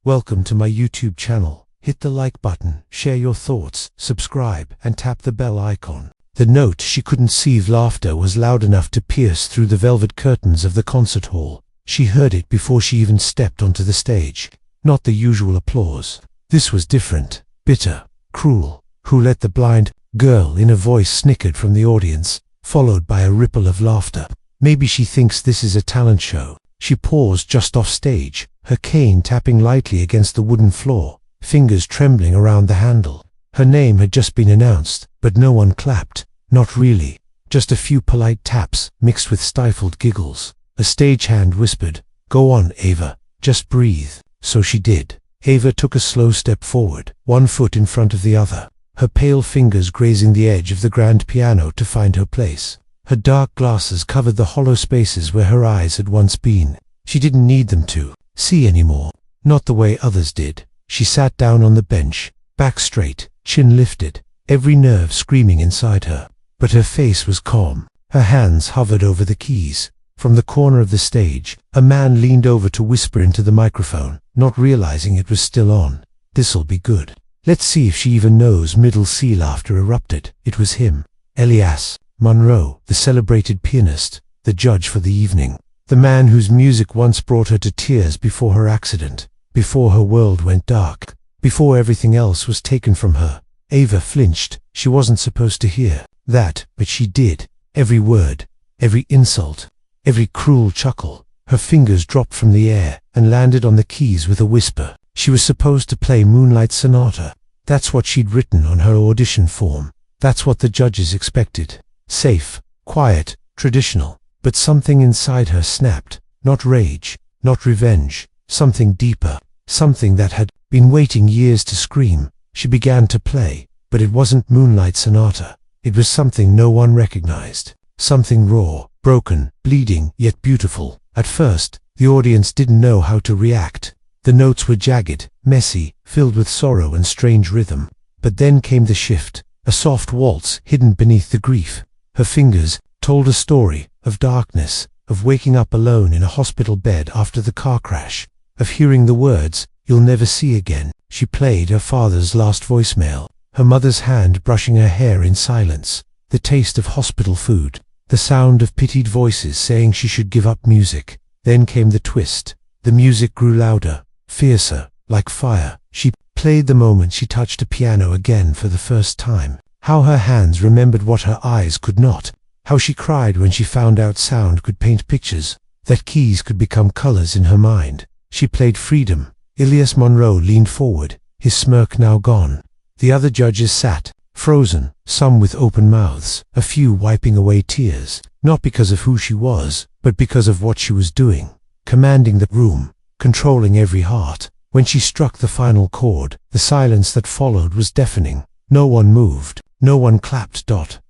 Welcome to my YouTube channel. Hit the like button, share your thoughts, subscribe, and tap the bell icon. The note she couldn't see laughter was loud enough to pierce through the velvet curtains of the concert hall. She heard it before she even stepped onto the stage. Not the usual applause. This was different, bitter, cruel. Who let the blind girl in a voice snickered from the audience, followed by a ripple of laughter. Maybe she thinks this is a talent show. She paused just off stage, her cane tapping lightly against the wooden floor, fingers trembling around the handle. Her name had just been announced, but no one clapped. Not really. Just a few polite taps, mixed with stifled giggles. A stagehand whispered, "Go on, Ava, just breathe." So she did. Ava took a slow step forward, one foot in front of the other, her pale fingers grazing the edge of the grand piano to find her place. Her dark glasses covered the hollow spaces where her eyes had once been. She didn't need them to see anymore, not the way others did. She sat down on the bench, back straight, chin lifted, every nerve screaming inside her. But her face was calm. Her hands hovered over the keys. From the corner of the stage, a man leaned over to whisper into the microphone, not realizing it was still on. "This'll be good. Let's see if she even knows." Middle C laughter erupted. It was him, Elias Monroe, the celebrated pianist, the judge for the evening. The man whose music once brought her to tears before her accident, before her world went dark, before everything else was taken from her. Ava flinched. She wasn't supposed to hear that, but she did. Every word, every insult, every cruel chuckle. Her fingers dropped from the air and landed on the keys with a whisper. She was supposed to play Moonlight Sonata. That's what she'd written on her audition form. That's what the judges expected. Safe, quiet, traditional. But something inside her snapped. Not rage, not revenge. Something deeper. Something that had been waiting years to scream. She began to play, but it wasn't Moonlight Sonata. It was something no one recognized. Something raw, broken, bleeding, yet beautiful. At first, the audience didn't know how to react. The notes were jagged, messy, filled with sorrow and strange rhythm. But then came the shift, a soft waltz hidden beneath the grief. Her fingers told a story of darkness, of waking up alone in a hospital bed after the car crash, of hearing the words, "You'll never see again." She played her father's last voicemail, her mother's hand brushing her hair in silence, the taste of hospital food, the sound of pitied voices saying she should give up music. Then came the twist. The music grew louder, fiercer, like fire. She played the moment she touched a piano again for the first time. How her hands remembered what her eyes could not. How she cried when she found out sound could paint pictures, that keys could become colors in her mind. She played freedom. Elias Monroe leaned forward, his smirk now gone. The other judges sat, frozen, some with open mouths, a few wiping away tears, not because of who she was, but because of what she was doing. Commanding the room, controlling every heart. When she struck the final chord, the silence that followed was deafening. No one moved. No one clapped.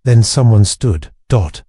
Then someone stood.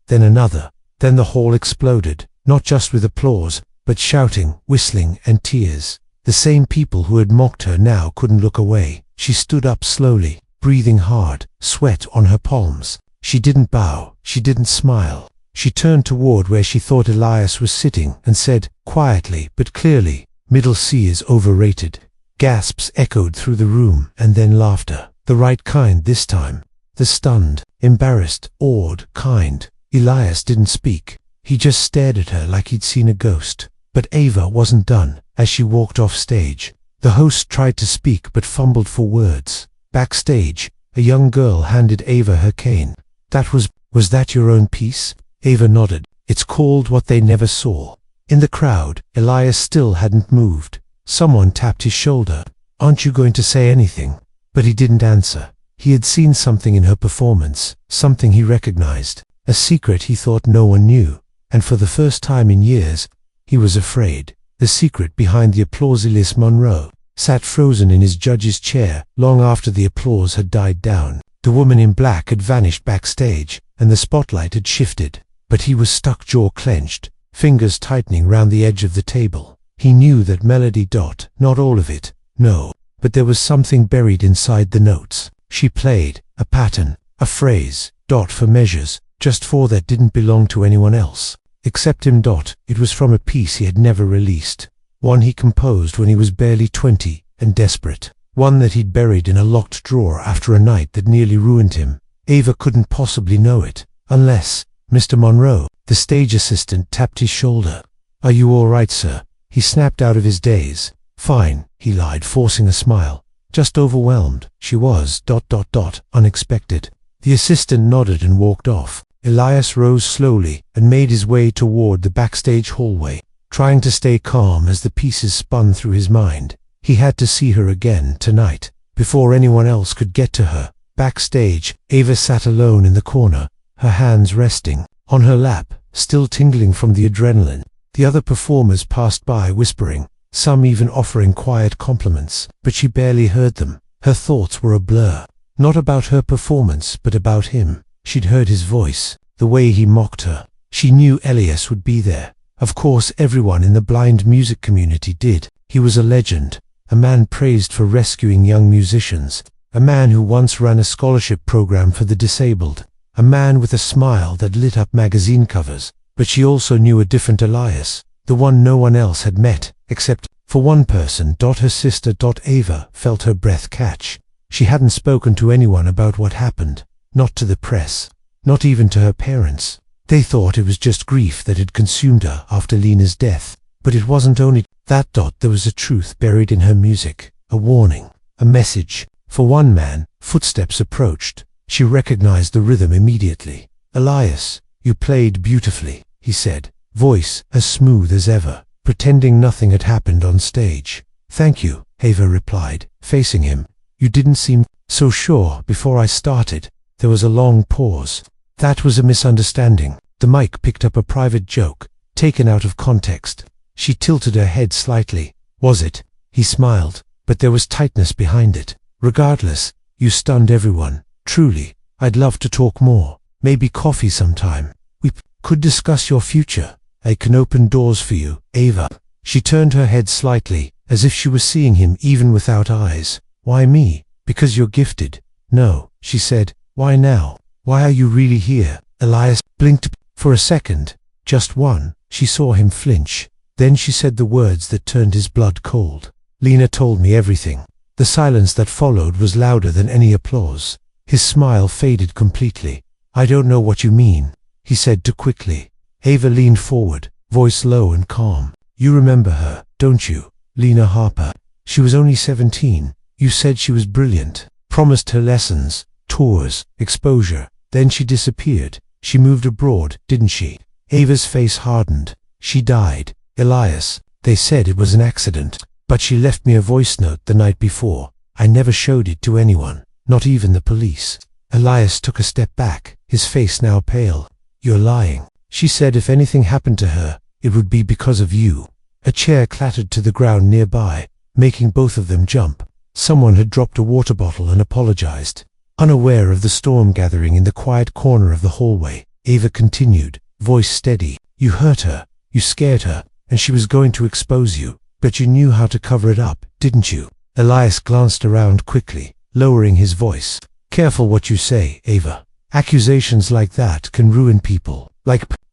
Then another. Then the hall exploded, not just with applause, but shouting, whistling, and tears. The same people who had mocked her now couldn't look away. She stood up slowly, breathing hard, sweat on her palms. She didn't bow. She didn't smile. She turned toward where she thought Elias was sitting and said, quietly but clearly, "Middle C is overrated." Gasps echoed through the room, and then laughter. The right kind this time. The stunned, embarrassed, awed kind. Elias didn't speak. He just stared at her like he'd seen a ghost. But Ava wasn't done. As she walked off stage, the host tried to speak but fumbled for words. Backstage, a young girl handed Ava her cane. Was that your own piece?" Ava nodded. "It's called What They Never Saw." In the crowd, Elias still hadn't moved. Someone tapped his shoulder. "Aren't you going to say anything?" But he didn't answer. He had seen something in her performance, something he recognized, a secret he thought no one knew, and for the first time in years, he was afraid. The secret behind the applause. Elias Monroe sat frozen in his judge's chair long after the applause had died down. The woman in black had vanished backstage, and the spotlight had shifted, but he was stuck, jaw clenched, fingers tightening round the edge of the table. He knew that melody. Not all of it, no, but there was something buried inside the notes. She played a pattern, a phrase, for measures, just four that didn't belong to anyone else, except him. It was from a piece he had never released, one he composed when he was barely 20 and desperate, one that he'd buried in a locked drawer after a night that nearly ruined him. Ava couldn't possibly know it, unless Mr. Monroe, the stage assistant, tapped his shoulder. "Are you all right, sir?" He snapped out of his daze. "Fine," he lied, forcing a smile. "Just overwhelmed." She was ... unexpected. The assistant nodded and walked off. Elias rose slowly and made his way toward the backstage hallway, trying to stay calm as the pieces spun through his mind. He had to see her again tonight, before anyone else could get to her. Backstage, Ava sat alone in the corner, her hands resting on her lap, still tingling from the adrenaline. The other performers passed by whispering, some even offering quiet compliments, but she barely heard them. Her thoughts were a blur, not about her performance, but about him. She'd heard his voice, the way he mocked her. She knew Elias would be there. Of course, everyone in the blind music community did. He was a legend, a man praised for rescuing young musicians, a man who once ran a scholarship program for the disabled, a man with a smile that lit up magazine covers. But she also knew a different Elias, the one no one else had met, except for one person. Her sister. Ava felt her breath catch. She hadn't spoken to anyone about what happened, not to the press, not even to her parents. They thought it was just grief that had consumed her after Lena's death. But it wasn't only that. There was a truth buried in her music, a warning, a message. For one man, footsteps approached. She recognized the rhythm immediately. "Elias, you played beautifully," he said, voice as smooth as ever, pretending nothing had happened on stage. "Thank you," Ava replied, facing him. "You didn't seem so sure before I started." There was a long pause. That was a misunderstanding. The mic picked up a private joke, taken out of context. She tilted her head slightly. "Was it?" He smiled, but there was tightness behind it. "Regardless, you stunned everyone. Truly, I'd love to talk more. Maybe coffee sometime. We could discuss your future. I can open doors for you, Ava." She turned her head slightly, as if she was seeing him even without eyes. "Why me?" "Because you're gifted." "No," she said. "Why now? Why are you really here?" Elias blinked for a second. Just one. She saw him flinch. Then she said the words that turned his blood cold. "Lena told me everything." The silence that followed was louder than any applause. His smile faded completely. "I don't know what you mean," he said too quickly. Ava leaned forward, voice low and calm. "You remember her, don't you? Lena Harper. She was only 17. You said she was brilliant, promised her lessons, tours, exposure. Then she disappeared. She moved abroad, didn't she?" Ava's face hardened. "She died, Elias. They said it was an accident. But she left me a voice note the night before. I never showed it to anyone, not even the police." Elias took a step back, his face now pale. "You're lying." She said if anything happened to her, it would be because of you. A chair clattered to the ground nearby, making both of them jump. Someone had dropped a water bottle and apologized. Unaware of the storm gathering in the quiet corner of the hallway, Ava continued, voice steady. "You hurt her, you scared her, and she was going to expose you. But you knew how to cover it up, didn't you?" Elias glanced around quickly, lowering his voice. "Careful what you say, Ava. Accusations like that can ruin people.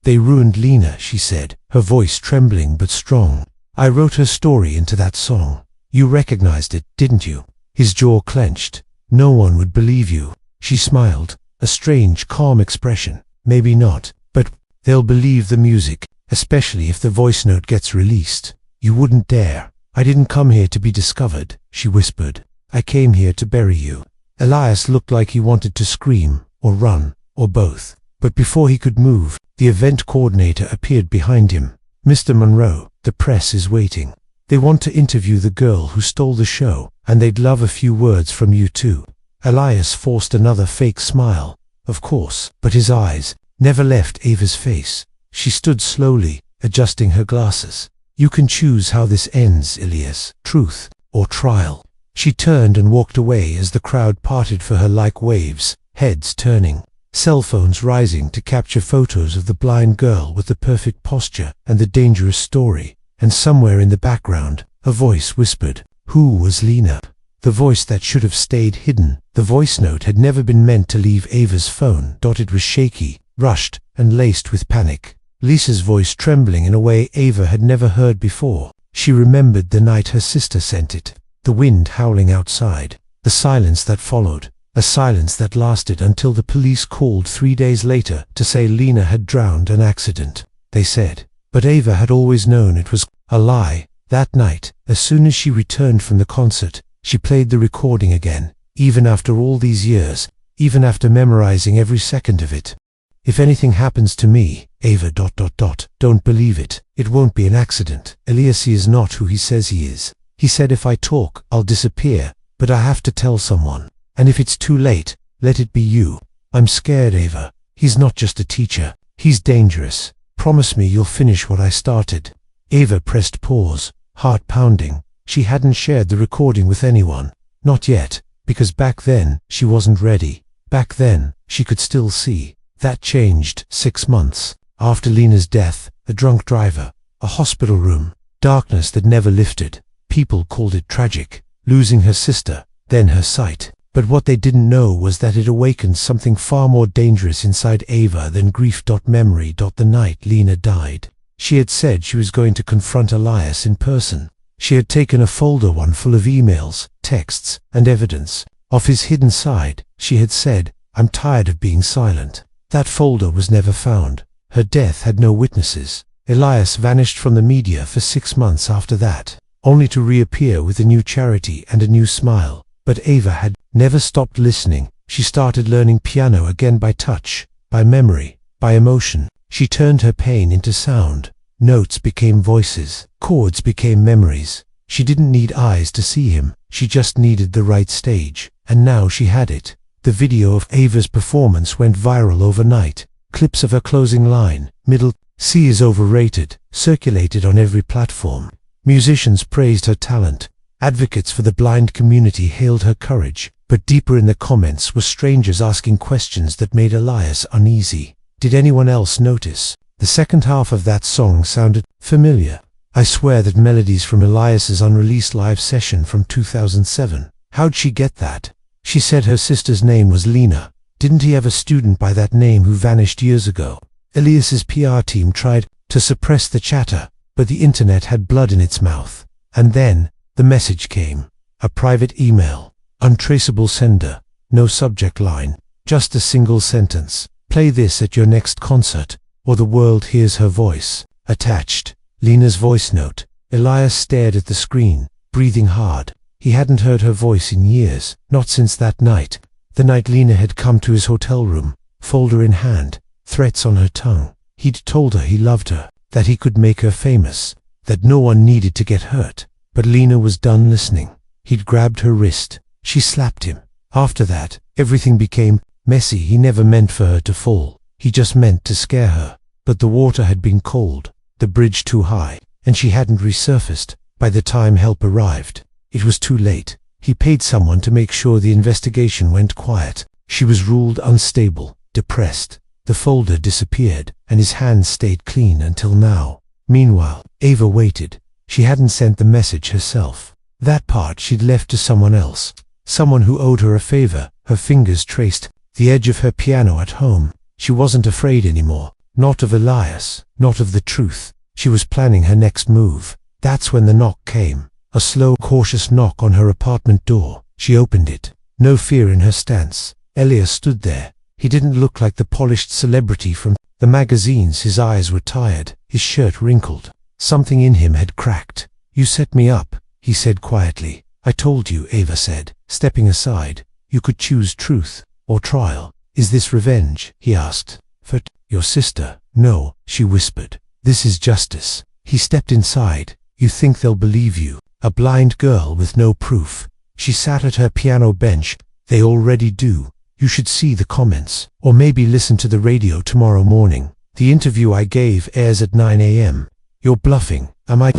They ruined Lena," she said, her voice trembling but strong. "I wrote her story into that song. You recognized it, didn't you?" His jaw clenched. "No one would believe you." She smiled, a strange, calm expression. "Maybe not, but they'll believe the music, especially if the voice note gets released. You wouldn't dare." "I didn't come here to be discovered," she whispered. "I came here to bury you." Elias looked like he wanted to scream, or run, or both. But before he could move, the event coordinator appeared behind him. "Mr. Monroe, the press is waiting. They want to interview the girl who stole the show, and they'd love a few words from you too." Elias forced another fake smile. Of course, but his eyes never left Ava's face. She stood slowly, adjusting her glasses. "You can choose how this ends, Elias, truth or trial." She turned and walked away as the crowd parted for her like waves, heads turning, cell phones rising to capture photos of the blind girl with the perfect posture and the dangerous story. And somewhere in the background, a voice whispered, "Who was Lena?" The voice that should have stayed hidden. The voice note had never been meant to leave Ava's phone. It was shaky, rushed, and laced with panic. Lisa's voice trembling in a way Ava had never heard before. She remembered the night her sister sent it, the wind howling outside, the silence that followed, a silence that lasted until the police called 3 days later to say Lena had drowned an accident, they said. But Ava had always known it was a lie. That night, as soon as she returned from the concert, she played the recording again, even after all these years, even after memorizing every second of it. If anything happens to me, Ava... Don't believe it. It won't be an accident. Elias is not who he says he is. He said if I talk, I'll disappear, but I have to tell someone. And if it's too late, let it be you. I'm scared, Ava. He's not just a teacher. He's dangerous. Promise me you'll finish what I started. Ava pressed pause, heart pounding. She hadn't shared the recording with anyone. Not yet, because back then, she wasn't ready. Back then, she could still see. That changed 6 months. After Lena's death, a drunk driver, a hospital room, darkness that never lifted. People called it tragic, losing her sister, then her sight. But what they didn't know was that it awakened something far more dangerous inside Ava than grief. Memory. The night Lena died, she had said she was going to confront Elias in person. She had taken a folder, one full of emails, texts, and evidence. Off his hidden side, she had said, I'm tired of being silent. That folder was never found. Her death had no witnesses. Elias vanished from the media for 6 months after that, only to reappear with a new charity and a new smile. But Ava had never stopped listening. She started learning piano again by touch, by memory, by emotion. She turned her pain into sound. Notes became voices. Chords became memories. She didn't need eyes to see him. She just needed the right stage. And now she had it. The video of Ava's performance went viral overnight. Clips of her closing line, middle C is overrated, circulated on every platform. Musicians praised her talent. Advocates for the blind community hailed her courage. But deeper in the comments were strangers asking questions that made Elias uneasy. Did anyone else notice? The second half of that song sounded familiar. I swear that melodies from Elias's unreleased live session from 2007. How'd she get that? She said her sister's name was Lena. Didn't he have a student by that name who vanished years ago? Elias's PR team tried to suppress the chatter, but the internet had blood in its mouth. And then, the message came. A private email. Untraceable sender. No subject line. Just a single sentence. Play this at your next concert, or the world hears her voice. Attached. Lena's voice note. Elias stared at the screen, breathing hard. He hadn't heard her voice in years, not since that night. The night Lena had come to his hotel room, folder in hand, threats on her tongue. He'd told her he loved her, that he could make her famous, that no one needed to get hurt. But Lena was done listening. He'd grabbed her wrist. She slapped him. After that, everything became messy. He never meant for her to fall. He just meant to scare her. But the water had been cold, the bridge too high, and she hadn't resurfaced. By the time help arrived, it was too late. He paid someone to make sure the investigation went quiet. She was ruled unstable, depressed. The folder disappeared, and his hands stayed clean until now. Meanwhile, Ava waited. She hadn't sent the message herself. That part she'd left to someone else. Someone who owed her a favor. Her fingers traced the edge of her piano at home. She wasn't afraid anymore. Not of Elias, not of the truth. She was planning her next move. That's when the knock came. A slow, cautious knock on her apartment door. She opened it. No fear in her stance. Elias stood there. He didn't look like the polished celebrity from the magazines. His eyes were tired, his shirt wrinkled. Something in him had cracked. You set me up, he said quietly. I told you, Ava said, stepping aside. You could choose truth or trial. Is this revenge? He asked. For your sister? No, she whispered. This is justice. He stepped inside. You think they'll believe you? A blind girl with no proof. She sat at her piano bench. They already do. You should see the comments. Or maybe listen to the radio tomorrow morning. The interview I gave airs at 9 a.m. You're bluffing, am I?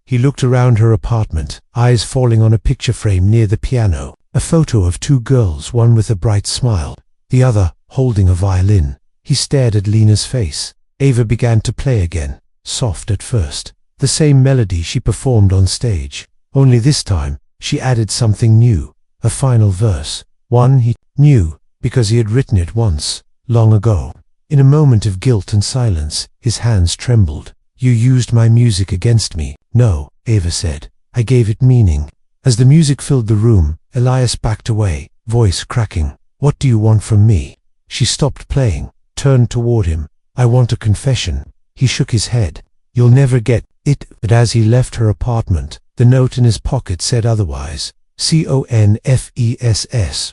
He looked around her apartment, eyes falling on a picture frame near the piano. A photo of two girls, one with a bright smile, the other holding a violin. He stared at Lena's face. Ava began to play again, soft at first. The same melody she performed on stage. Only this time, she added something new. A final verse. One he knew, because he had written it once, long ago. In a moment of guilt and silence, his hands trembled. You used my music against me. No, Ava said. I gave it meaning. As the music filled the room, Elias backed away, voice cracking. What do you want from me? She stopped playing, turned toward him. I want a confession. He shook his head. You'll never get it. But as he left her apartment, the note in his pocket said otherwise. CONFESS,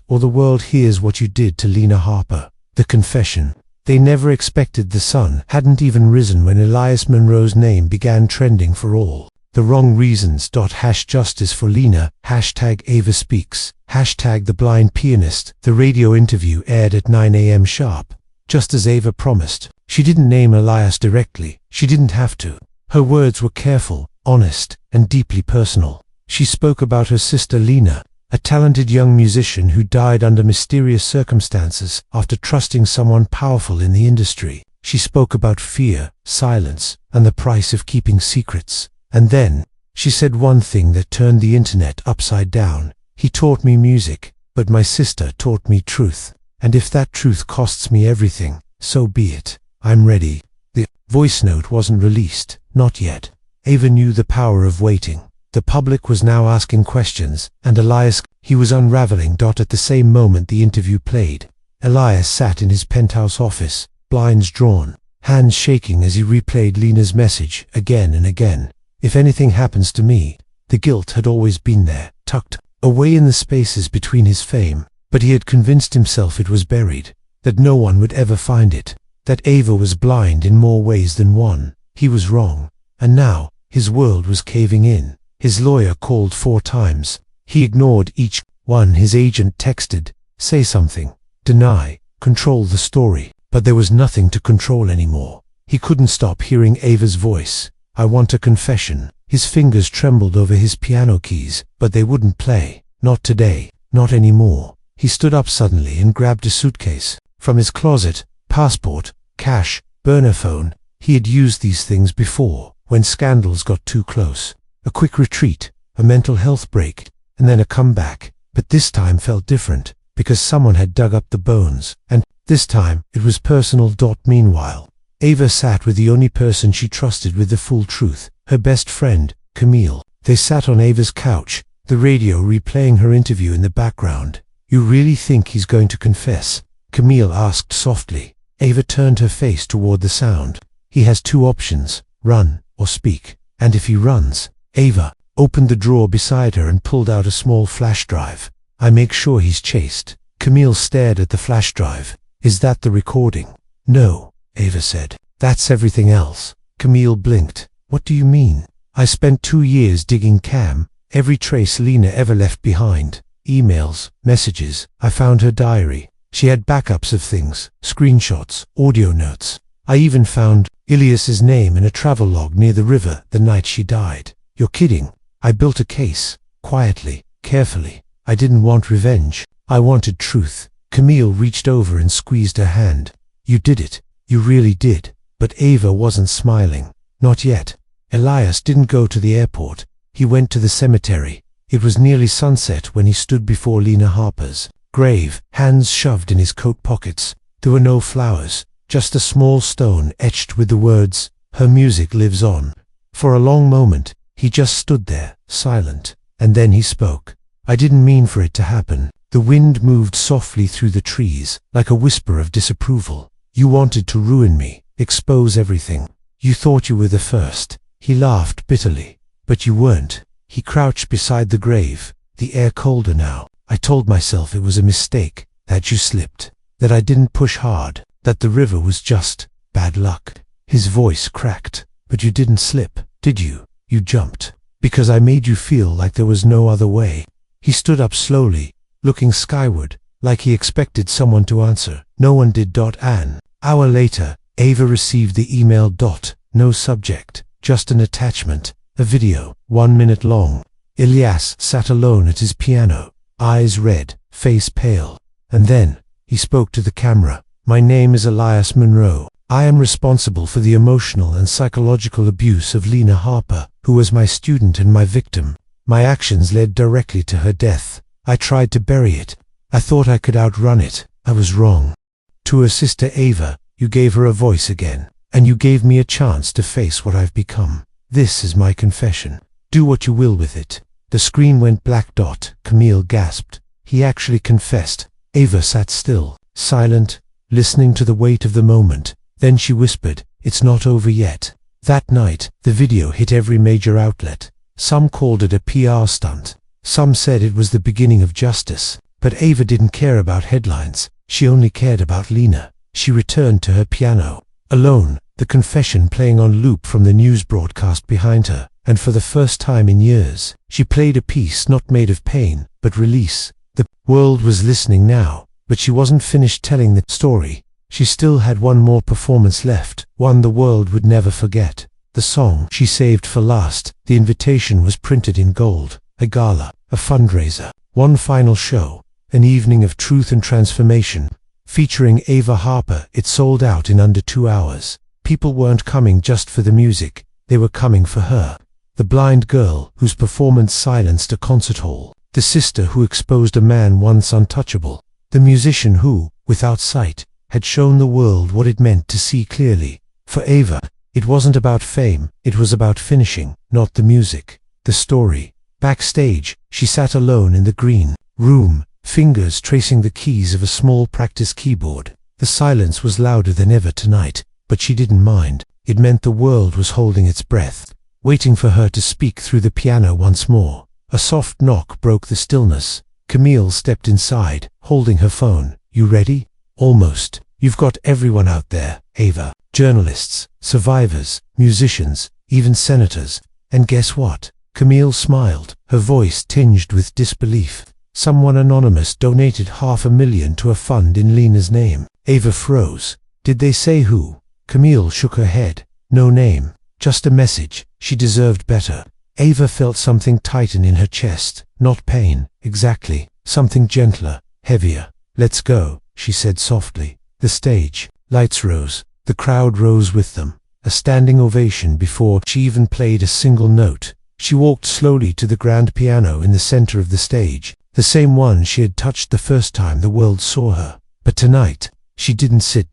or the world hears what you did to Lena Harper. The confession. They never expected the sun hadn't even risen when Elias Monroe's name began trending for all the wrong reasons. #justice for Lena, #Ava speaks, #the blind pianist. The radio interview aired at 9 a.m. sharp. Just as Ava promised. She didn't name Elias directly. She didn't have to. Her words were careful, honest, and deeply personal. She spoke about her sister Lena, a talented young musician who died under mysterious circumstances after trusting someone powerful in the industry. She spoke about fear, silence, and the price of keeping secrets. And then, she said one thing that turned the internet upside down. He taught me music, but my sister taught me truth. And if that truth costs me everything, so be it. I'm ready. The voice note wasn't released, not yet. Ava knew the power of waiting. The public was now asking questions, and Elias, he was unraveling. At the same moment the interview played, Elias sat in his penthouse office, blinds drawn, hands shaking as he replayed Lena's message again and again. If anything happens to me, the guilt had always been there, tucked away in the spaces between his fame, but he had convinced himself it was buried, that no one would ever find it, that Ava was blind in more ways than one. He was wrong, and now his world was caving in. His lawyer called 4 times. He ignored each one. His agent texted, say something, deny, control the story. But there was nothing to control anymore. He couldn't stop hearing Ava's voice. I want a confession. His fingers trembled over his piano keys, but they wouldn't play. Not today, not anymore. He stood up suddenly and grabbed a suitcase. From his closet, passport, cash, burner phone. He had used these things before, when scandals got too close. A quick retreat, a mental health break, and then a comeback. But this time felt different, because someone had dug up the bones, and this time it was personal. Meanwhile, Ava sat with the only person she trusted with the full truth, her best friend, Camille. They sat on Ava's couch, the radio replaying her interview in the background. You really think he's going to confess? Camille asked softly. Ava turned her face toward the sound. He has 2 options, run or speak. And if he runs, Ava opened the drawer beside her and pulled out a small flash drive. I make sure he's chased. Camille stared at the flash drive. Is that the recording? No, Ava said. That's everything else. Camille blinked. What do you mean? I spent 2 years digging Cam, every trace Lena ever left behind. Emails, messages. I found her diary. She had backups of things, screenshots, audio notes. I even found Ilias's name in a travelogue near the river the night she died. You're kidding. I built a case, quietly, carefully. I didn't want revenge. I wanted truth. Camille reached over and squeezed her hand. You did it. You really did. But Ava wasn't smiling. Not yet. Elias didn't go to the airport. He went to the cemetery. It was nearly sunset when he stood before Lena Harper's grave, hands shoved in his coat pockets. There were no flowers, just a small stone etched with the words, "Her music lives on." For a long moment, he just stood there, silent, and then he spoke. I didn't mean for it to happen. The wind moved softly through the trees, like a whisper of disapproval. You wanted to ruin me, expose everything. You thought you were the first. He laughed bitterly. But you weren't. He crouched beside the grave, the air colder now. I told myself it was a mistake, that you slipped, that I didn't push hard, that the river was just bad luck. His voice cracked. But you didn't slip, did you? You jumped. Because I made you feel like there was no other way. He stood up slowly, looking skyward, like he expected someone to answer. No one did. An hour later, Ava received the email. No subject, just an attachment, a video, 1 minute long. Elias sat alone at his piano, eyes red, face pale. And then, he spoke to the camera. My name is Elias Monroe. I am responsible for the emotional and psychological abuse of Lena Harper, who was my student and my victim. My actions led directly to her death. I tried to bury it. I thought I could outrun it. I was wrong. To her sister Ava, you gave her a voice again, and you gave me a chance to face what I've become. This is my confession. Do what you will with it." The screen went black. Camille gasped. He actually confessed. Ava sat still, silent, listening to the weight of the moment. Then she whispered, "It's not over yet." That night, the video hit every major outlet. Some called it a PR stunt. Some said it was the beginning of justice. But Ava didn't care about headlines. She only cared about Lena. She returned to her piano, alone, the confession playing on loop from the news broadcast behind her. And for the first time in years, she played a piece not made of pain, but release. The world was listening now, but she wasn't finished telling the story. She still had one more performance left, one the world would never forget. The song she saved for last. The invitation was printed in gold. A gala, a fundraiser, one final show, an evening of truth and transformation. Featuring Ava Harper, it sold out in under 2 hours. People weren't coming just for the music, they were coming for her. The blind girl whose performance silenced a concert hall. The sister who exposed a man once untouchable. The musician who, without sight, had shown the world what it meant to see clearly. For Ava, it wasn't about fame, it was about finishing, not the music. The story. Backstage, she sat alone in the green room, fingers tracing the keys of a small practice keyboard. The silence was louder than ever tonight, but she didn't mind. It meant the world was holding its breath, waiting for her to speak through the piano once more. A soft knock broke the stillness. Camille stepped inside, holding her phone. "You ready?" "Almost. You've got everyone out there, Ava. Journalists, survivors, musicians, even senators. And guess what?" Camille smiled, her voice tinged with disbelief. "Someone anonymous donated $500,000 to a fund in Lena's name." Ava froze. "Did they say who?" Camille shook her head. "No name. Just a message. She deserved better." Ava felt something tighten in her chest. Not pain, exactly. Something gentler, heavier. "Let's go," she said softly. The stage. Lights rose. The crowd rose with them. A standing ovation before she even played a single note. She walked slowly to the grand piano in the center of the stage, the same one she had touched the first time the world saw her. But tonight, she didn't sit.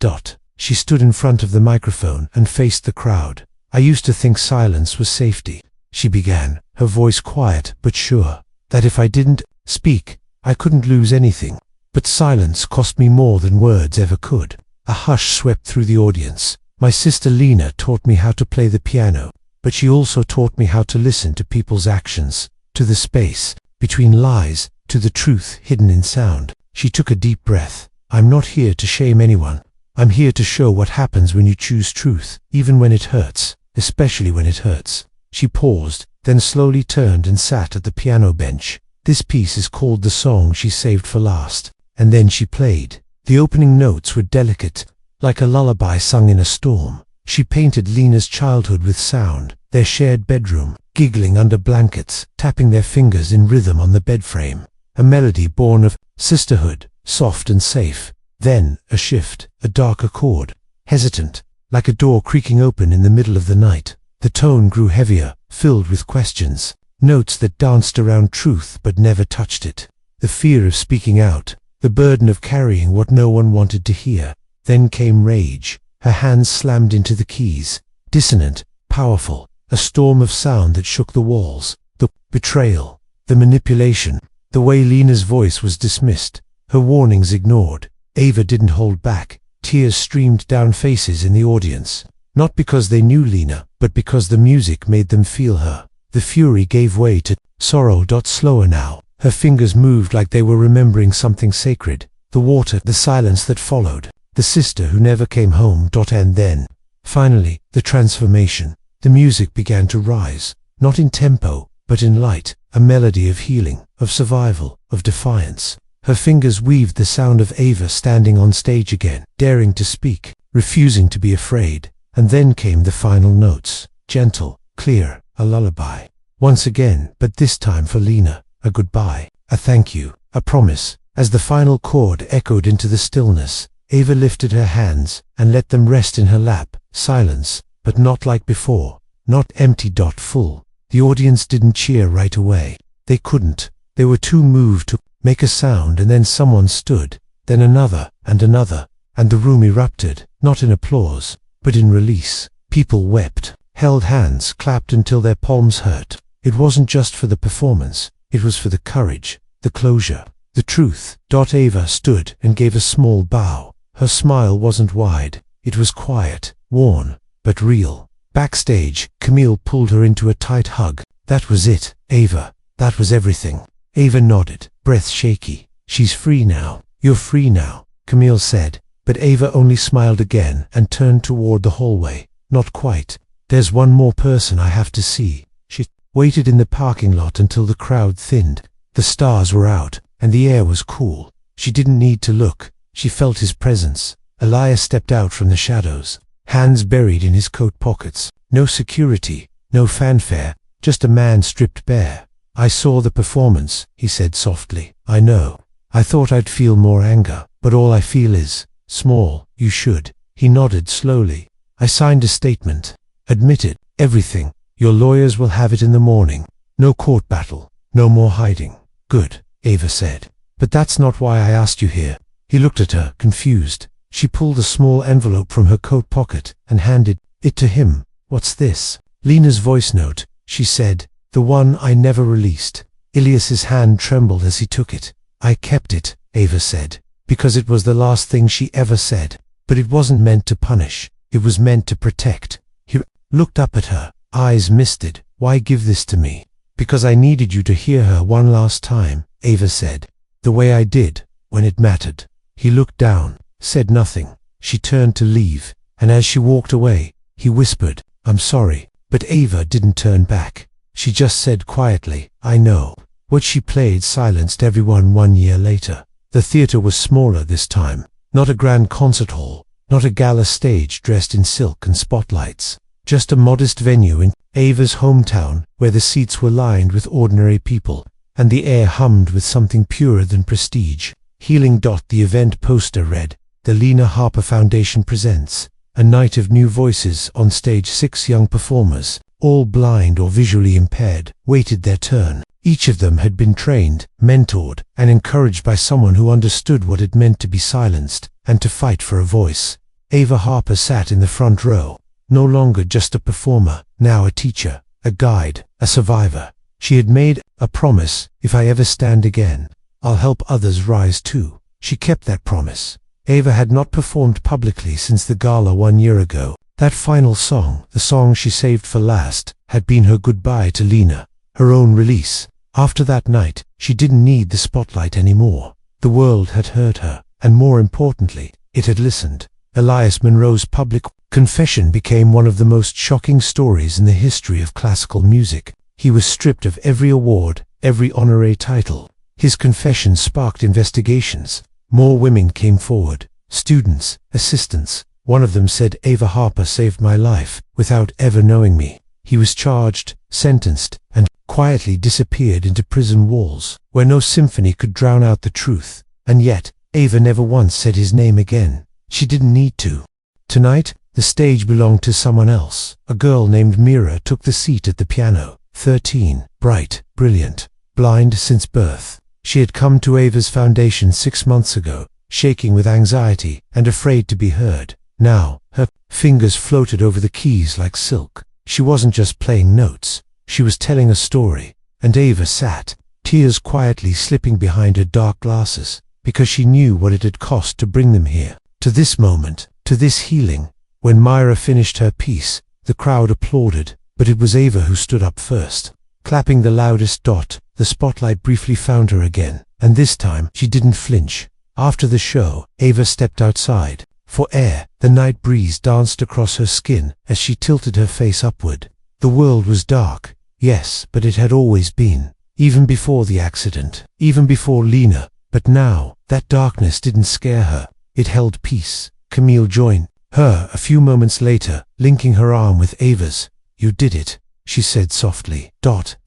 She stood in front of the microphone and faced the crowd. "I used to think silence was safety," she began, her voice quiet but sure. "That if I didn't speak, I couldn't lose anything. But silence cost me more than words ever could." A hush swept through the audience. "My sister Lena taught me how to play the piano, but she also taught me how to listen to people's actions, to the space between lies, to the truth hidden in sound." She took a deep breath. "I'm not here to shame anyone. I'm here to show what happens when you choose truth, even when it hurts, especially when it hurts." She paused, then slowly turned and sat at the piano bench. "This piece is called The Song She Saved for Last." And then she played. The opening notes were delicate, like a lullaby sung in a storm. She painted Lena's childhood with sound, their shared bedroom, giggling under blankets, tapping their fingers in rhythm on the bedframe. A melody born of sisterhood, soft and safe. Then, a shift, a darker chord, hesitant, like a door creaking open in the middle of the night. The tone grew heavier, filled with questions, notes that danced around truth but never touched it. The fear of speaking out, the burden of carrying what no one wanted to hear. Then came rage. Her hands slammed into the keys, dissonant, powerful, a storm of sound that shook the walls. The betrayal, the manipulation, the way Lena's voice was dismissed, her warnings ignored. Ava didn't hold back. Tears streamed down faces in the audience. Not because they knew Lena, but because the music made them feel her. The fury gave way to sorrow. Slower now. Her fingers moved like they were remembering something sacred. The water, the silence that followed. The sister who never came home. And then, finally, the transformation. The music began to rise, not in tempo, but in light, a melody of healing, of survival, of defiance. Her fingers weaved the sound of Ava standing on stage again, daring to speak, refusing to be afraid. And then came the final notes, gentle, clear, a lullaby. Once again, but this time for Lena, a goodbye, a thank you, a promise. As the final chord echoed into the stillness, Ava lifted her hands and let them rest in her lap. Silence, but not like before, not empty. Full. The audience didn't cheer right away. They couldn't. They were too moved to make a sound, and then someone stood, then another, and the room erupted, not in applause, but in release. People wept, held hands, clapped until their palms hurt. It wasn't just for the performance, it was for the courage, the closure, the truth. Ava stood and gave a small bow. Her smile wasn't wide, it was quiet, worn, but real. Backstage, Camille pulled her into a tight hug. That was it, Ava. That was everything. Ava nodded, breath shaky. She's free now. You're free now, Camille said. But Ava only smiled again and turned toward the hallway. Not quite. There's one more person I have to see. She waited in the parking lot until the crowd thinned. The stars were out, and the air was cool. She didn't need to look. She felt his presence. Elias stepped out from the shadows, hands buried in his coat pockets. No security, no fanfare, just a man stripped bare. I saw the performance, he said softly. I know. I thought I'd feel more anger, but all I feel is small. You should. He nodded slowly. I signed a statement. Admitted everything. Your lawyers will have it in the morning. No court battle. No more hiding. Good, Ava said. But that's not why I asked you here. He looked at her, confused. She pulled a small envelope from her coat pocket and handed it to him. What's this? Lena's voice note, she said. The one I never released. Ilias's hand trembled as he took it. I kept it, Ava said, because it was the last thing she ever said. But it wasn't meant to punish. It was meant to protect. He looked up at her, eyes misted. Why give this to me? Because I needed you to hear her one last time, Ava said. The way I did, when it mattered. He looked down, said nothing. She turned to leave, and as she walked away, he whispered, I'm sorry. But Ava didn't turn back. She just said quietly, I know. What she played silenced everyone 1 year later. The theater was smaller this time. Not a grand concert hall, not a gala stage dressed in silk and spotlights. Just a modest venue in Ava's hometown where the seats were lined with ordinary people, and the air hummed with something purer than prestige. Healing. The event poster read, The Lena Harper Foundation presents a night of new voices. On stage 6 young performers, all blind or visually impaired, waited their turn. Each of them had been trained, mentored, and encouraged by someone who understood what it meant to be silenced and to fight for a voice. Ava Harper sat in the front row, no longer just a performer, now a teacher, a guide, a survivor. She had made a promise, if I ever stand again, I'll help others rise too. She kept that promise. Ava had not performed publicly since the gala 1 year ago. That final song, the song she saved for last, had been her goodbye to Lena, her own release. After that night, she didn't need the spotlight anymore. The world had heard her, and more importantly, it had listened. Elias Monroe's public confession became one of the most shocking stories in the history of classical music. He was stripped of every award, every honorary title. His confession sparked investigations. More women came forward, students, assistants. One of them said, Ava Harper saved my life without ever knowing me. He was charged, sentenced, and quietly disappeared into prison walls, where no symphony could drown out the truth. And yet, Ava never once said his name again. She didn't need to. Tonight, the stage belonged to someone else. A girl named Mira took the seat at the piano. 13, bright, brilliant, blind since birth. She had come to Ava's foundation 6 months ago, shaking with anxiety and afraid to be heard. Now, her fingers floated over the keys like silk. She wasn't just playing notes, she was telling a story. And Ava sat, tears quietly slipping behind her dark glasses, because she knew what it had cost to bring them here, to this moment, to this healing. When Myra finished her piece, the crowd applauded, but it was Ava who stood up first, clapping the loudest. The spotlight briefly found her again, and this time she didn't flinch. After the show, Ava stepped outside. For air, the night breeze danced across her skin as she tilted her face upward. The world was dark, yes, but it had always been, even before the accident, even before Lena. But now, that darkness didn't scare her, it held peace. Camille joined her a few moments later, linking her arm with Ava's. You did it, she said softly.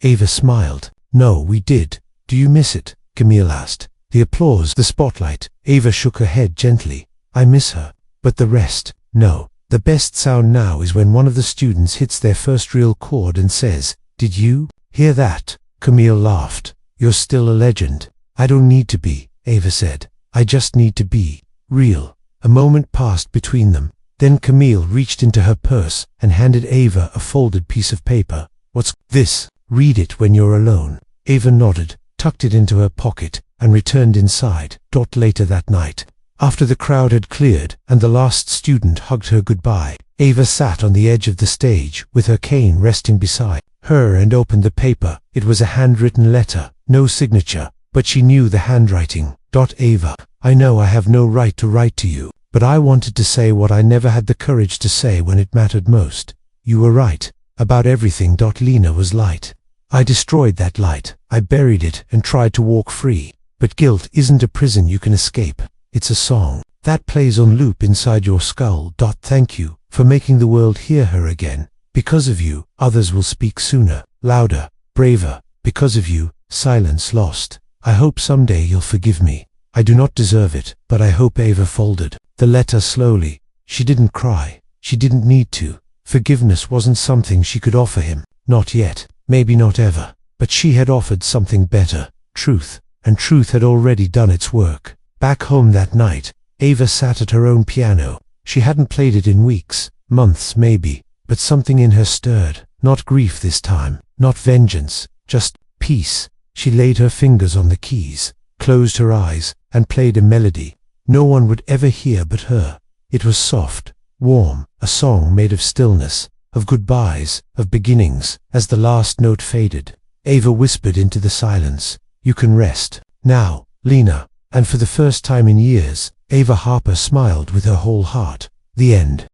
Ava smiled. No, we did. Do you miss it? Camille asked. The applause, the spotlight. Ava shook her head gently. I miss her. But the rest? No. The best sound now is when one of the students hits their first real chord and says, Did you hear that? Camille laughed. You're still a legend. I don't need to be, Ava said. I just need to be real. A moment passed between them. Then Camille reached into her purse and handed Ava a folded piece of paper. "What's this? Read it when you're alone." Ava nodded, tucked it into her pocket, and returned inside. Later that night, after the crowd had cleared and the last student hugged her goodbye, Ava sat on the edge of the stage with her cane resting beside her and opened the paper. It was a handwritten letter, no signature, but she knew the handwriting. "Ava, I know I have no right to write to you, but I wanted to say what I never had the courage to say when it mattered most. You were right about everything. Lena was light. I destroyed that light. I buried it and tried to walk free. But guilt isn't a prison you can escape. It's a song that plays on loop inside your skull. Thank you for making the world hear her again. Because of you, others will speak sooner, louder, braver. Because of you, silence lost. I hope someday you'll forgive me. I do not deserve it, but I hope." Ava folded the letter slowly. She didn't cry. She didn't need to. Forgiveness wasn't something she could offer him. Not yet. Maybe not ever. But she had offered something better. Truth. And truth had already done its work. Back home that night, Ava sat at her own piano. She hadn't played it in weeks, months maybe, but something in her stirred. Not grief this time, not vengeance, just peace. She laid her fingers on the keys, closed her eyes, and played a melody no one would ever hear but her. It was soft, warm, a song made of stillness, of goodbyes, of beginnings. As the last note faded, Ava whispered into the silence, "You can rest now, Lena." And for the first time in years, Ava Harper smiled with her whole heart. The end.